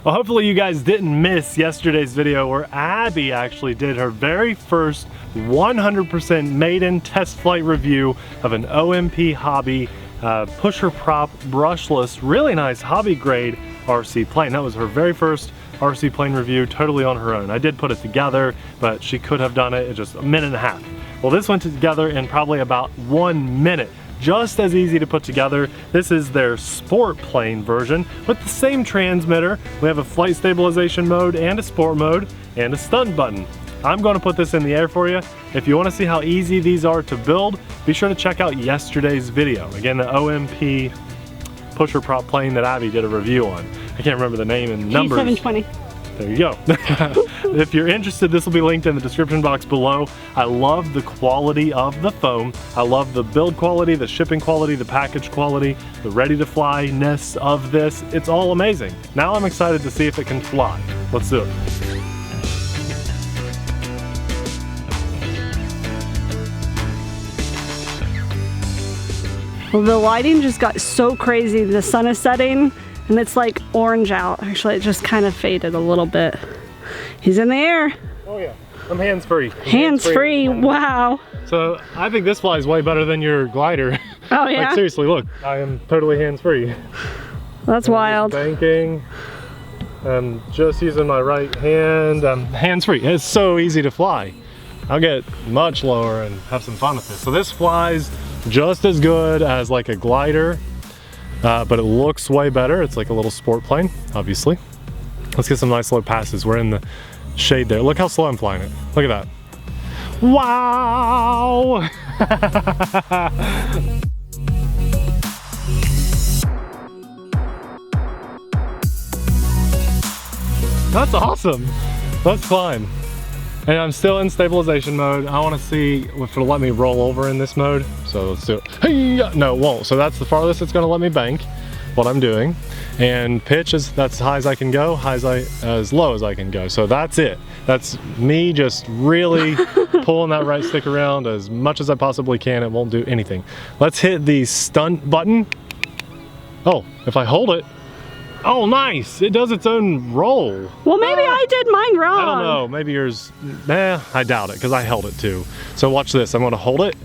Well, hopefully you guys didn't miss yesterday's video where Abby actually did her very first 100% maiden test flight review of an OMPHobby pusher prop brushless, really nice hobby grade RC plane. That was her very first RC plane review, totally on her own. I did put it together, but she could have done it in just a minute and a half. Well, this went together in probably about 1 minute. Just as easy to put together. This is their sport plane version with the same transmitter. We have a flight stabilization mode and a sport mode and a stunt button. I'm going to put this in the air for you. If you want to see how easy these are to build, be sure to check out yesterday's video. Again, the OMP pusher prop plane that Abby did a review on. I can't remember the name and numbers. G720. There you go. If you're interested, this will be linked in the description box below. I love the quality of the foam. I love the build quality, the shipping quality, the package quality, the ready to fly-ness of this. It's all amazing. Now I'm excited to see if it can fly. Let's do it. Well, the lighting just got so crazy. The sun is setting and it's like orange out. Actually, it just kind of faded a little bit. He's in the air. Oh yeah, I'm hands-free. Hands-free, wow. So I think this flies way better than your glider. Oh yeah? Like seriously, look, I am totally hands-free. That's wild. Banking, I'm just using my right hand. I'm hands-free. It's so easy to fly. I'll get much lower and have some fun with this. So this flies just as good as like a glider, but it looks way better. It's like a little sport plane, obviously. Let's get some nice low passes. We're in the shade there. Look how slow I'm flying it. Look at that. Wow! That's awesome. Let's climb. And I'm still in stabilization mode. I want to see if it'll let me roll over in this mode. So let's do it. Hey, no, it won't. So that's the farthest it's going to let me bank, what I'm doing. And pitch is, that's as high as I can go, as low as I can go. So that's it. That's me just really pulling that right stick around as much as I possibly can. It won't do anything. Let's hit the stunt button. Oh, if I hold it. Oh, nice. It does its own roll. Well, maybe I did mine wrong. I don't know. Maybe yours, I doubt it because I held it too. So watch this. I'm going to hold it.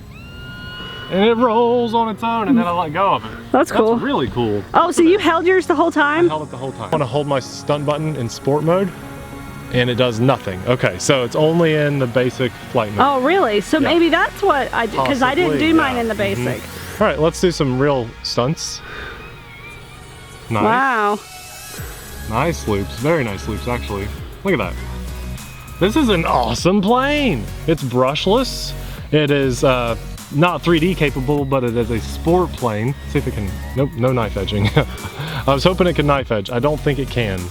And it rolls on its own and then I let go of it. That's cool. That's really cool. Oh, so you held yours the whole time? I held it the whole time. I want to hold my stunt button in sport mode and it does nothing. Okay, so it's only in the basic flight mode. Oh, really? So yeah. Maybe that's what I did, because I didn't do mine in the basic. All right, let's do some real stunts. Nice. Wow. Nice loops, very nice loops actually. Look at that. This is an awesome plane. It's brushless. It is not 3D capable, but it is a sport plane. See if it can, nope, no knife edging. I was hoping it could knife edge. I don't think it can.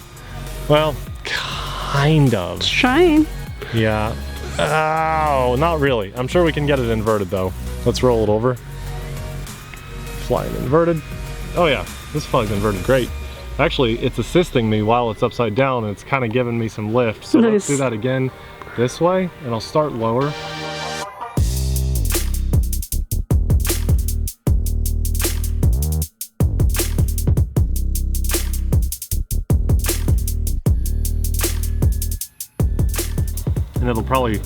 Well, kind of. It's trying. Yeah. Oh, not really. I'm sure we can get it inverted though. Let's roll it over. Flying inverted. Oh yeah, this flies inverted great. Actually, it's assisting me while it's upside down and it's kind of giving me some lift. So let's do that again this way and I'll start lower. And it'll probably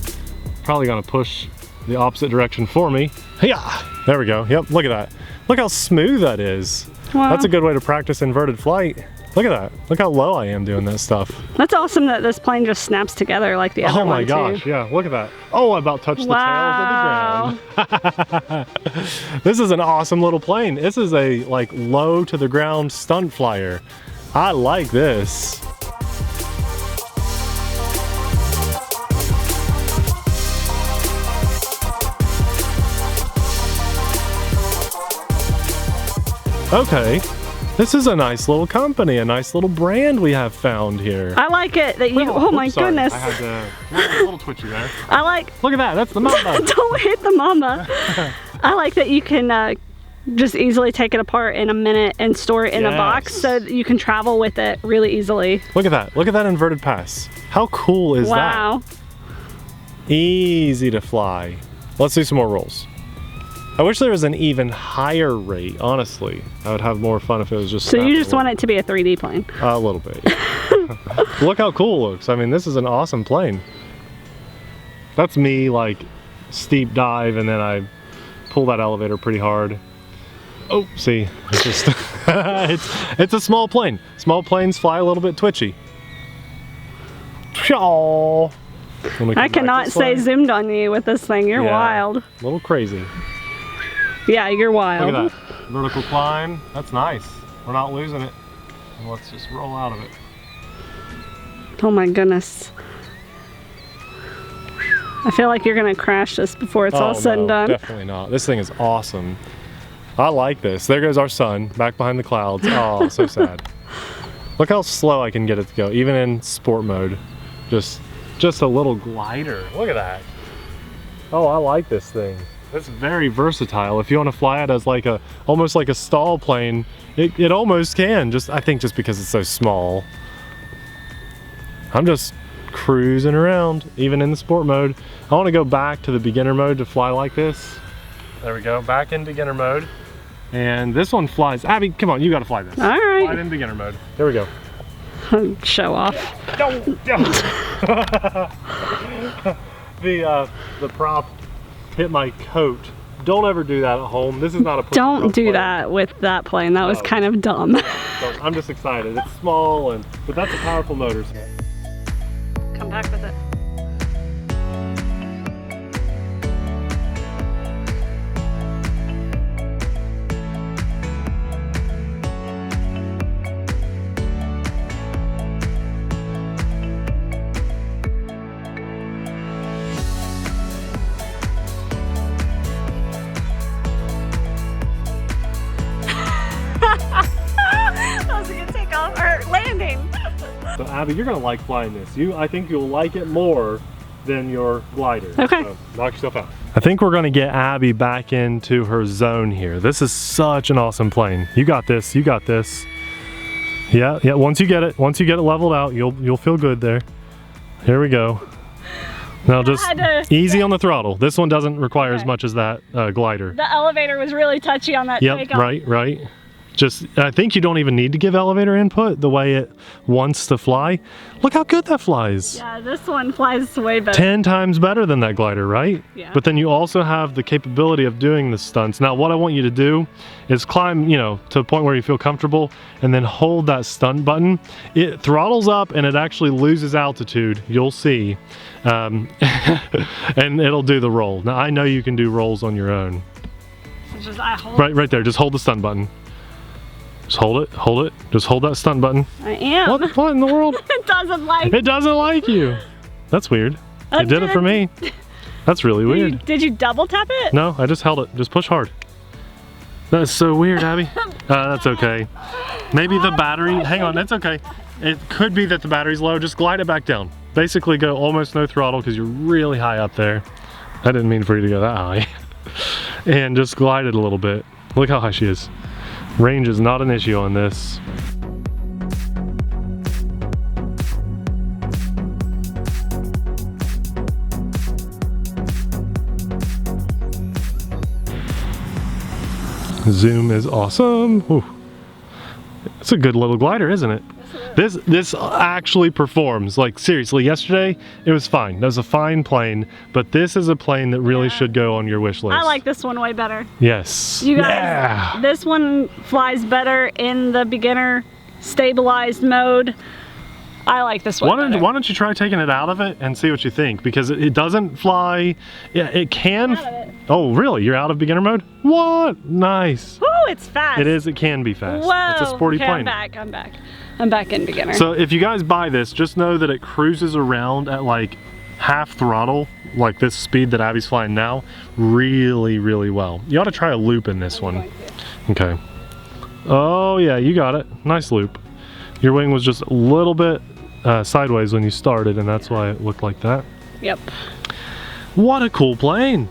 gonna push the opposite direction for me. Yeah, there we go. Yep, look at that. Look how smooth that is. Wow. That's a good way to practice inverted flight. Look at that. Look how low I am doing that stuff. That's awesome that this plane just snaps together like the other one. Oh my gosh, yeah, look at that. Oh, I about touched the tail of the ground. This is an awesome little plane. This is a like low to the ground stunt flyer. I like this. Okay, this is a nice little company, a nice little brand we have found here. I like it that you, oh my goodness. I had a little twitchy there. I like. Look at that, that's the mamba. Don't hit the mamba. I like that you can just easily take it apart in a minute and store it in a box so that you can travel with it really easily. Look at that inverted pass. How cool is that? Wow. Easy to fly. Let's do some more rolls. I wish there was an even higher rate, honestly. I would have more fun if it was just... So you just want it to be a 3D plane? A little bit. Look how cool it looks. I mean, this is an awesome plane. That's me, like, steep dive, and then I pull that elevator pretty hard. Oh, see, it's just, it's a small plane. Small planes fly a little bit twitchy. I cannot stay zoomed on you with this thing. You're wild. A little crazy. Yeah, you're wild. Look at that. Vertical climb. That's nice. We're not losing it. Let's just roll out of it. Oh my goodness. I feel like you're gonna crash this before it's all said and done. Definitely not. This thing is awesome. I like this. There goes our sun back behind the clouds. Oh, so sad. Look how slow I can get it to go, even in sport mode. Just a little glider. Look at that. Oh, I like this thing. It's very versatile. If you want to fly it as like almost like a stall plane, it almost can. I think just because it's so small. I'm just cruising around, even in the sport mode. I want to go back to the beginner mode to fly like this. There we go, back in beginner mode. And this one flies. Abby, come on, you got to fly this. All right. Fly it in beginner mode. There we go. Show off. The prop hit my coat. Don't ever do that at home. This is not a push. Don't do that with that plane. That was kind of dumb. So I'm just excited. It's small, but that's a powerful motor. Come back with it. So Abby, you're gonna like flying this. I think you'll like it more than your glider. Okay. So knock yourself out. I think we're gonna get Abby back into her zone here. This is such an awesome plane. You got this, you got this. Yeah, once you get it leveled out, you'll feel good there. Here we go. Now just easy on the throttle. This one doesn't require as much as that glider. The elevator was really touchy on that takeoff. Right. I think you don't even need to give elevator input the way it wants to fly. Look how good that flies. Yeah, this one flies way better. 10 times better than that glider, right? Yeah. But then you also have the capability of doing the stunts. Now, what I want you to do is climb, to a point where you feel comfortable and then hold that stunt button. It throttles up and it actually loses altitude. You'll see. And it'll do the roll. Now, I know you can do rolls on your own. Right there. Just hold the stun button. Just hold it. Just hold that stun button. I am. What in the world? It doesn't like you. That's weird. It did it for me. That's really weird. Did you double tap it? No, I just held it. Just push hard. That's so weird, Abby. That's okay. Maybe the battery, hang on, that's okay. It could be that the battery's low. Just glide it back down. Basically go almost no throttle because you're really high up there. I didn't mean for you to go that high. And just glide it a little bit. Look how high she is. Range is not an issue on this. Zoom is awesome. Ooh. It's a good little glider, isn't it? This actually performs. Like seriously, yesterday it was fine. That was a fine plane, but this is a plane that really should go on your wish list. I like this one way better. Yes. You guys, this one flies better in the beginner stabilized mode. I like this one better. Why don't you try taking it out of it and see what you think? Because it doesn't fly. Yeah, it can. Oh, really? You're out of beginner mode? What? Nice. Woo, it's fast. It is. It can be fast. Whoa. It's a sporty plane. I'm back in beginner. So if you guys buy this, just know that it cruises around at like half throttle, like this speed that Abby's flying now, really, really well. You ought to try a loop in this one. Okay. Oh yeah, you got it. Nice loop. Your wing was just a little bit sideways when you started, and that's why it looked like that. Yep. What a cool plane.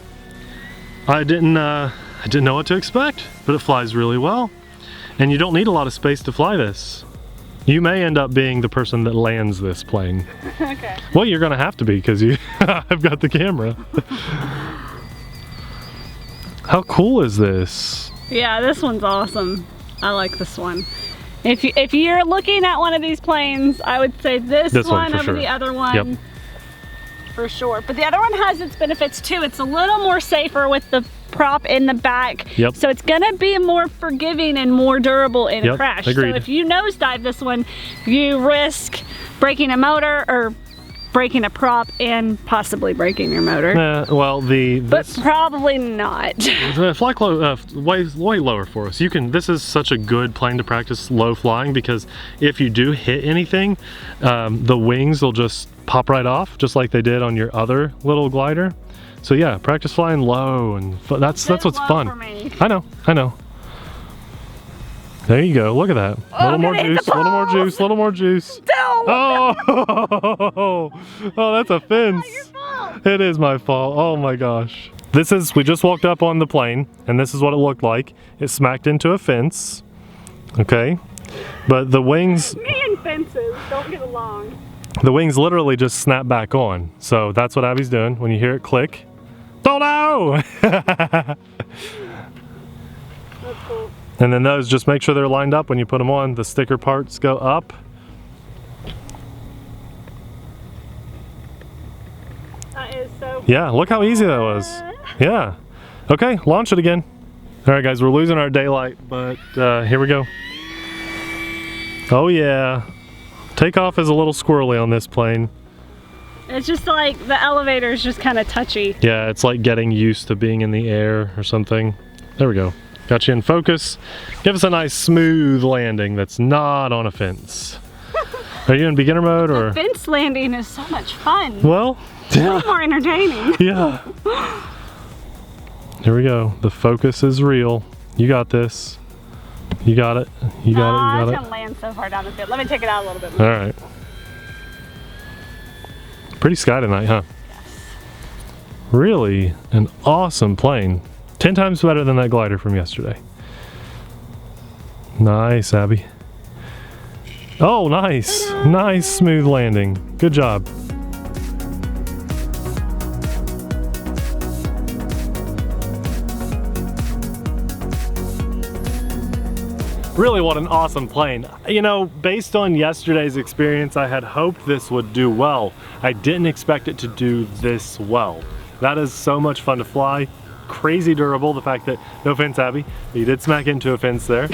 I didn't know what to expect, but it flies really well. And you don't need a lot of space to fly this. You may end up being the person that lands this plane. Okay. Well, you're gonna have to be because I've got the camera. How cool is this? Yeah, this one's awesome. I like this one. If you're looking at one of these planes, I would say this one over the other one. Yep. For sure. But the other one has its benefits too. It's a little more safer with the prop in the back. Yep. So it's gonna be more forgiving and more durable in a crash. Agreed. So if you nosedive this one, you risk breaking a motor or breaking a prop and possibly breaking your motor. Well, but probably not. Fly way lower for us. This is such a good plane to practice low flying, because if you do hit anything, the wings will just pop right off, just like they did on your other little glider. So yeah, practice flying low, and that's what's fun. For me. I know. There you go. Look at that. A little more juice. A little more juice. A little more juice. Oh, that's a fence. It's not your fault. It is my fault. Oh my gosh. We just walked up on the plane, and this is what it looked like. It smacked into a fence. Okay, but the wings. Me and fences don't get along. The wings literally just snap back on. So that's what Abby's doing. When you hear it click, oh no! That's cool. And then those, just make sure they're lined up when you put them on. The sticker parts go up. That is so Yeah, look how easy that was. Yeah. Okay, launch it again. All right, guys, we're losing our daylight, but here we go. Oh yeah. Takeoff is a little squirrely on this plane. It's just like the elevator is just kind of touchy. Yeah, it's like getting used to being in the air or something. There we go. Got you in focus. Give us a nice smooth landing that's not on a fence. Are you in beginner mode or? The fence landing is so much fun. Well, yeah. More entertaining. Yeah. Here we go. The focus is real. You got this. You got it. You got it. It's gonna land so far down the field. Let me take it out a little bit more. All right. Pretty sky tonight, huh? Yes. Really an awesome plane. 10 times better than that glider from yesterday. Nice, Abby. Oh, nice. Nice smooth landing. Good job. Really, what an awesome plane. You know, based on yesterday's experience, I had hoped this would do well. I didn't expect it to do this well. That is so much fun to fly. Crazy durable, the fact that, no offense Abby, you did smack into a fence there,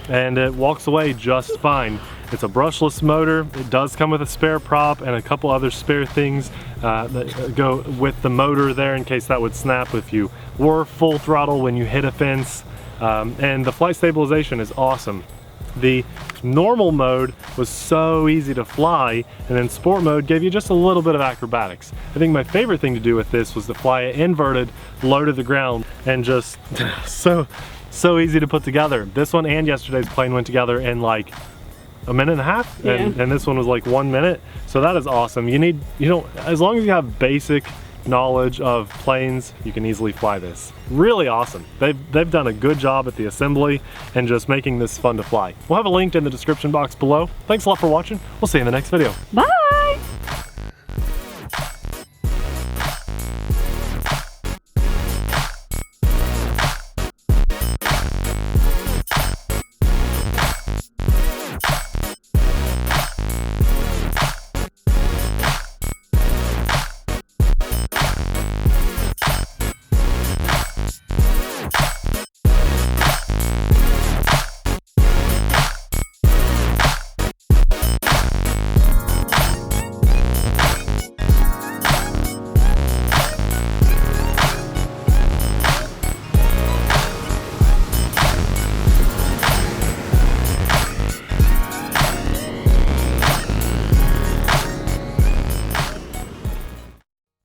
and it walks away just fine. It's a brushless motor. It does come with a spare prop and a couple other spare things that go with the motor there in case that would snap if you were full throttle when you hit a fence. And the flight stabilization is awesome. The normal mode was so easy to fly, and then sport mode gave you just a little bit of acrobatics. I think my favorite thing to do with this was to fly it inverted, low to the ground, and just so easy to put together. This one and yesterday's plane went together in like a minute and a half, yeah. and this one was like 1 minute. So that is awesome. You know, as long as you have basic knowledge of planes, you can easily fly this. Really awesome. They've done a good job at the assembly and just making this fun to fly. We'll have a link in the description box below. Thanks a lot for watching. We'll see you in the next video. Bye!